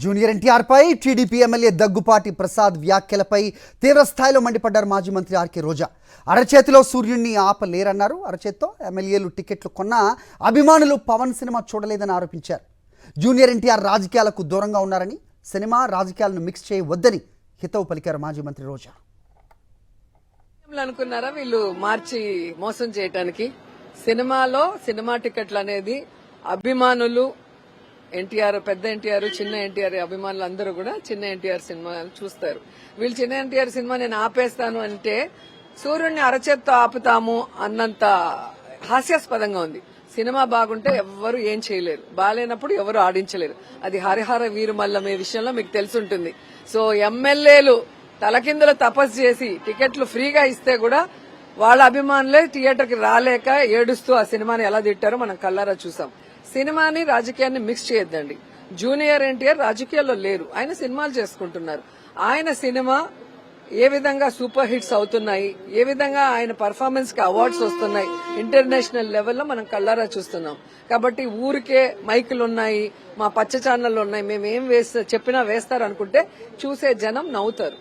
Junior NTR పై TDP MLA Daggubati Prasad వ్యాఖ్యలపై తీవ్ర స్థాయిలో మండిపడ్డారు మాజీ మంత్రి ఆర్కే రోజా. అరచేతిలో సూర్యుడిని ఆపలేరన్నారు. అరచేత్తో ఎమ్మెల్యేలు టికెట్లు కొన్నా అభిమానులు పవన్ సినిమా చూడలేదని ఆరోపించారు. జూనియర్ ఎన్టీఆర్ రాజకీయాలకు దూరంగా ఉన్నారని, సినిమా రాజకీయాలను మిక్స్ చేయవద్దని హితవు పలికారు మాజీ మంత్రి రోజా. అనుకున్నారా వీళ్ళు మార్చి మోసం చేయడానికి? సినిమాలో సినిమా టికెట్లు అనేది అభిమానులు, ఎన్టీఆర్, పెద్ద ఎన్టీఆర్, చిన్న ఎన్టీఆర్ అభిమానులు అందరూ కూడా చిన్న ఎన్టీఆర్ సినిమా చూస్తారు. వీళ్ళు చిన్న ఎన్టీఆర్ సినిమా నేను ఆపేస్తాను అంటే సూర్యుడిని అరచేత్తో ఆపుతాము అన్నంత హాస్యాస్పదంగా ఉంది. సినిమా బాగుంటే ఎవరు ఏం చేయలేరు, బాగాలేనప్పుడు ఎవరు ఆడించలేరు. అది హరిహర వీరుమల్లమే విషయంలో మీకు తెలుసుంటుంది. సో ఎమ్మెల్యేలు తలకిందుల తపస్సు చేసి టికెట్లు ఫ్రీగా ఇస్తే కూడా వాళ్ళ అభిమానులే థియేటర్కి రాలేక ఏడుస్తూ ఆ సినిమాని ఎలా తిట్టారో మనం కల్లారా చూసాం. సినిమాని రాజకీయాన్ని మిక్స్ చేయొద్దండి. జూనియర్ ఎన్టీఆర్ రాజకీయాల్లో లేరు, ఆయన సినిమాలు చేసుకుంటున్నారు. ఆయన సినిమా ఏ విధంగా సూపర్ హిట్స్ అవుతున్నాయి, ఏ విధంగా ఆయన పర్ఫార్మెన్స్ కి అవార్డ్స్ వస్తున్నాయి ఇంటర్నేషనల్ లెవెల్లో మనం కల్లారా చూస్తున్నాం. కాబట్టి ఊరికే మైకులు ఉన్నాయి, మా పచ్చ ఛానళ్ళు ఉన్నాయి, మేమేం చెప్పినా వేస్తారు అనుకుంటే చూసే జనం నవ్వుతారు.